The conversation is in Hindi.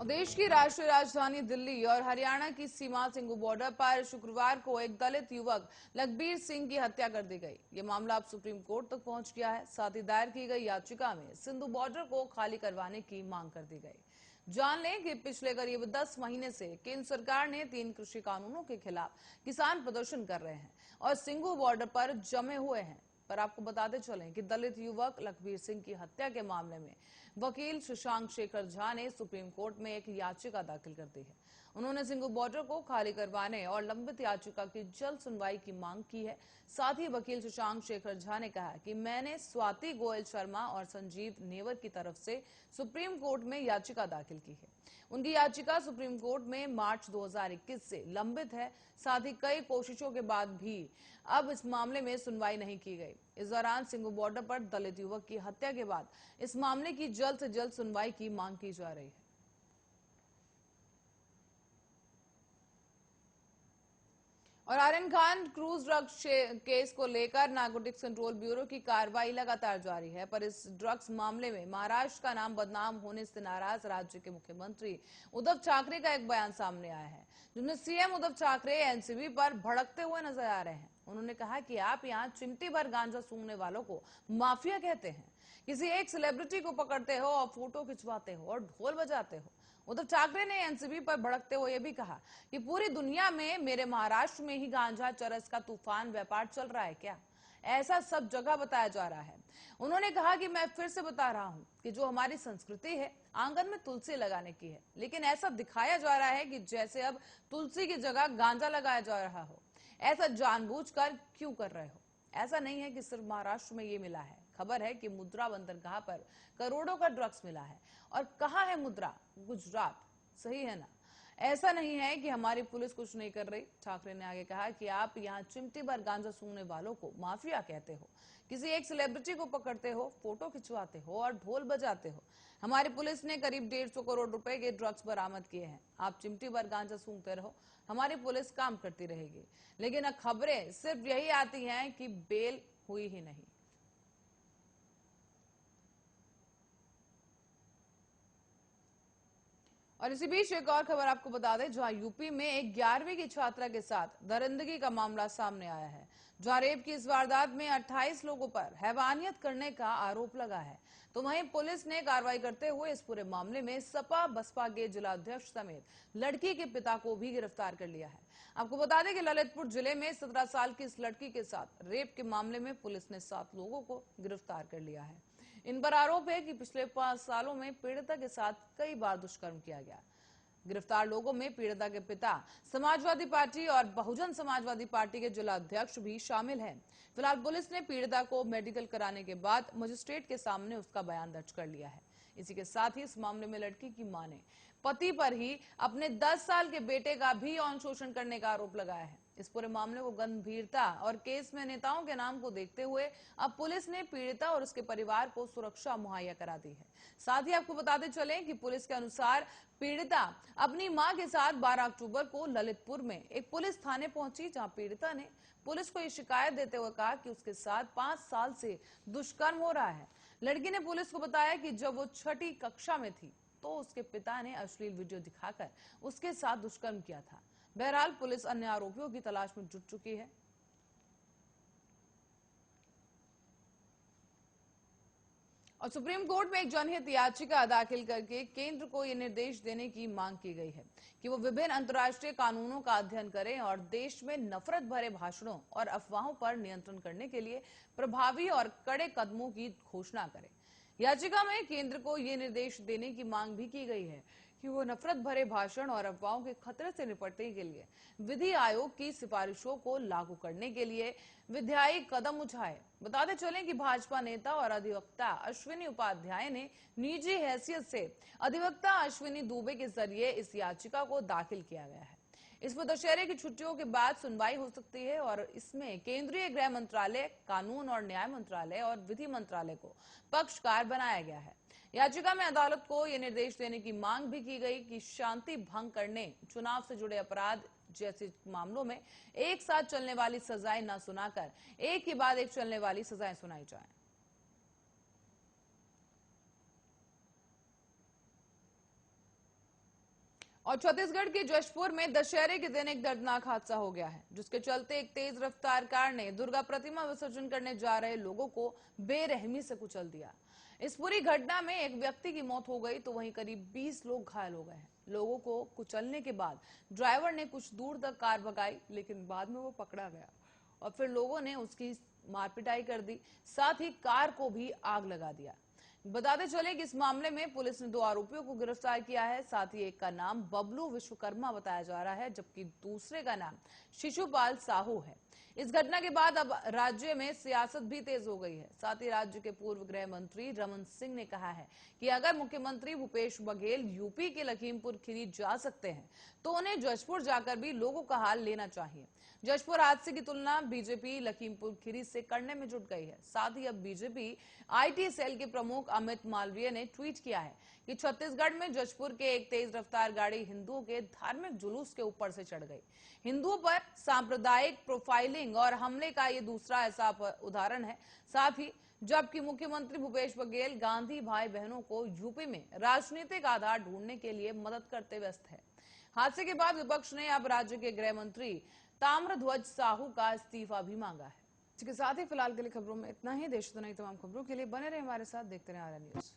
देश की राष्ट्रीय राजधानी दिल्ली और हरियाणा की सीमा सिंघू बॉर्डर पर शुक्रवार को एक दलित युवक लखबीर सिंह की हत्या कर दी गई। ये मामला अब सुप्रीम कोर्ट तक पहुंच गया है। साथ ही दायर की गई याचिका में सिंधु बॉर्डर को खाली करवाने की मांग कर दी गई। जान लें कि पिछले करीब 10 महीने से केंद्र सरकार ने 3 कृषि कानूनों के खिलाफ किसान प्रदर्शन कर रहे हैं और सिंघू बॉर्डर पर जमे हुए हैं। पर आपको बताते चलें कि दलित युवक लखबीर सिंह की हत्या के मामले में वकील शशांक शेखर झा ने सुप्रीम कोर्ट में एक याचिका दाखिल कर दी है। उन्होंने सिंघू बॉर्डर को खाली करवाने और लंबित याचिका की जल्द सुनवाई की मांग की है। साथ ही वकील शशांक शेखर झा ने कहा कि मैंने स्वाति गोयल शर्मा और संजीव नेवर की तरफ से सुप्रीम कोर्ट में याचिका दाखिल की है। उनकी याचिका सुप्रीम कोर्ट में मार्च 2021 से लंबित है। साथ ही कई कोशिशों के बाद भी अब इस मामले में सुनवाई नहीं की गई। इस दौरान सिंघू बॉर्डर पर दलित युवक की हत्या के बाद इस मामले की जल्द से जल्द सुनवाई की मांग की जा रही है। और Aryan Khan cruise drugs case को लेकर नारकोटिक्स कंट्रोल ब्यूरो की कार्रवाई लगातार जारी है। पर इस ड्रग्स मामले में महाराष्ट्र का नाम बदनाम होने से नाराज राज्य के मुख्यमंत्री उद्धव ठाकरे का एक बयान सामने आया है, जिसमें सीएम उद्धव ठाकरे एनसीबी पर भड़कते हुए नजर आ रहे हैं। उन्होंने कहा कि आप यहाँ चिमटी भर गांजा सूंघने वालों को माफिया कहते हैं, किसी एक सेलिब्रिटी को पकड़ते हो और फोटो खिंचवाते हो और ढोल बजाते हो। उद्धव ठाकरे ने एनसीबी पर भड़कते हुए भी कहा कि पूरी दुनिया में मेरे महाराष्ट्र में ही गांजा चरस का तूफान व्यापार चल रहा है क्या? ऐसा सब जगह बताया जा रहा है। उन्होंने कहा कि मैं फिर से बता रहा हूं कि जो हमारी संस्कृति है आंगन में तुलसी लगाने की है, लेकिन ऐसा दिखाया जा रहा है कि जैसे अब तुलसी की जगह गांजा लगाया जा रहा हो। ऐसा जानबूझकर क्यों कर रहे हो? ऐसा नहीं है कि सिर्फ महाराष्ट्र में ये मिला है। खबर है कि मुद्रा बंदरगाह पर करोड़ों का ड्रग्स मिला है। और कहां है मुद्रा? गुजरात। सही है ना? ऐसा नहीं है कि हमारी पुलिस कुछ नहीं कर रही। ठाकरे ने आगे कहा कि आप यहाँ चिमटी भर गांजा सूंघने वालों को माफिया कहते हो, किसी एक सेलिब्रिटी को पकड़ते हो, फोटो खिंचवाते हो और ढोल बजाते हो। हमारी पुलिस ने करीब 150 करोड़ रुपए के ड्रग्स बरामद किए हैं। आप चिमटी भर गांजा सूंघते रहो, हमारी पुलिस काम करती रहेगी। लेकिन अब खबरें सिर्फ यही आती हैं कि बेल हुई ही नहीं। और इसी बीच एक और खबर आपको बता दें, जहां यूपी में एक 11वीं की छात्रा के साथ दरिंदगी का मामला सामने आया है। जहां रेप की इस वारदात में 28 लोगों पर हैवानियत करने का आरोप लगा है, तो वहीं पुलिस ने कार्रवाई करते हुए इस पूरे मामले में सपा बसपा के जिलाध्यक्ष समेत लड़की के पिता को भी गिरफ्तार कर लिया है। आपको बता दें कि ललितपुर जिले में 17 साल की इस लड़की के साथ रेप के मामले में पुलिस ने 7 लोगों को गिरफ्तार कर लिया है। इन पर आरोप है कि पिछले 5 सालों में पीड़िता के साथ कई बार दुष्कर्म किया गया। गिरफ्तार लोगों में पीड़िता के पिता, समाजवादी पार्टी और बहुजन समाजवादी पार्टी के जिला अध्यक्ष भी शामिल हैं। फिलहाल पुलिस ने पीड़िता को मेडिकल कराने के बाद मजिस्ट्रेट के सामने उसका बयान दर्ज कर लिया है। इसी के साथ ही इस मामले में लड़की की मां ने पति पर ही अपने 10 साल के बेटे का भी यौन शोषण करने का आरोप लगाया है। इस पूरे मामले को गंभीरता और केस में नेताओं के नाम को देखते हुए अब पुलिस ने पीड़िता और उसके परिवार को सुरक्षा मुहैया करा दी है। साथ ही आपको बताते चलें कि पुलिस के अनुसार पीड़िता अपनी मां के साथ 12 अक्टूबर को ललितपुर में एक पुलिस थाने पहुंची, जहां पीड़िता ने पुलिस को ये शिकायत देते हुए कहा कि उसके साथ 5 साल से दुष्कर्म हो रहा है। लड़की ने पुलिस को बताया कि जब वो 6ठी कक्षा में थी तो उसके पिता ने अश्लील वीडियो दिखाकर उसके साथ दुष्कर्म किया था। बहरहाल पुलिस अन्य आरोपियों की तलाश में जुट चुकी है। और सुप्रीम कोर्ट में एक जनहित याचिका दाखिल करके केंद्र को यह निर्देश देने की मांग की गई है कि वो विभिन्न अंतर्राष्ट्रीय कानूनों का अध्ययन करें और देश में नफरत भरे भाषणों और अफवाहों पर नियंत्रण करने के लिए प्रभावी और कड़े कदमों की घोषणा करें। याचिका में केंद्र को यह निर्देश देने की मांग भी की गई है कि वो नफरत भरे भाषण और अफवाहों के खतरे से निपटने के लिए विधि आयोग की सिफारिशों को लागू करने के लिए विधायी कदम उठाए। बताते चलें कि भाजपा नेता और अधिवक्ता अश्विनी उपाध्याय ने निजी हैसियत से अधिवक्ता अश्विनी दुबे के जरिए इस याचिका को दाखिल किया गया है। इस पर दशहरे की छुट्टियों के बाद सुनवाई हो सकती है और इसमें केंद्रीय गृह मंत्रालय, कानून और न्याय मंत्रालय और विधि मंत्रालय को पक्षकार बनाया गया है। याचिका में अदालत को यह निर्देश देने की मांग भी की गई कि शांति भंग करने, चुनाव से जुड़े अपराध जैसे मामलों में एक साथ चलने वाली सजाएं न सुनाकर एक के बाद एक चलने वाली सजाएं सुनाई जाएं। और छत्तीसगढ़ के जशपुर में दशहरे के दिन एक दर्दनाक हादसा हो गया है, जिसके चलते एक तेज रफ्तार कार ने दुर्गा प्रतिमा विसर्जन करने जा रहे लोगों को बेरहमी से कुचल दिया। इस पूरी घटना में एक व्यक्ति की मौत हो गई तो वहीं करीब 20 लोग घायल हो गए हैं। लोगों को कुचलने के बाद ड्राइवर ने कुछ दूर तक कार भगाई, लेकिन बाद में वो पकड़ा गया और फिर लोगों ने उसकी मारपिटाई कर दी, साथ ही कार को भी आग लगा दिया। बताते चले कि इस मामले में पुलिस ने 2 आरोपियों को गिरफ्तार किया है। साथ ही एक का नाम बबलू विश्वकर्मा बताया जा रहा है, जबकि दूसरे का नाम शिशुपाल साहू है। इस घटना के बाद अब राज्य में सियासत भी तेज हो गई है। साथ ही राज्य के पूर्व गृह मंत्री रमन सिंह ने कहा है कि अगर मुख्यमंत्री भूपेश बघेल यूपी के लखीमपुर खीरी जा सकते हैं तो उन्हें जशपुर जाकर भी लोगों का हाल लेना चाहिए। जशपुर हादसे की तुलना बीजेपी लखीमपुर खीरी से करने में जुट गई है। साथ ही अब बीजेपी आईटी सेल के प्रमुख अमित मालवीय ने ट्वीट किया है कि छत्तीसगढ़ में जशपुर के एक तेज रफ्तार गाड़ी हिंदुओं के धार्मिक जुलूस के ऊपर से चढ़ गई। हिंदुओं पर सांप्रदायिक प्रोफाइलिंग और हमले का ये दूसरा ऐसा उदाहरण है। साथ ही जबकि मुख्यमंत्री भूपेश बघेल गांधी भाई बहनों को यूपी में राजनीतिक आधार ढूंढने के लिए मदद करते व्यस्त है। हादसे के बाद विपक्ष ने अब राज्य के गृह मंत्री ताम्रध्वज साहू का इस्तीफा भी मांगा है। इसके साथ ही फिलहाल के लिए खबरों में इतना ही। देश दुनिया की तमाम खबरों के लिए बने रहे हमारे साथ, देखते रहे आर्या न्यूज।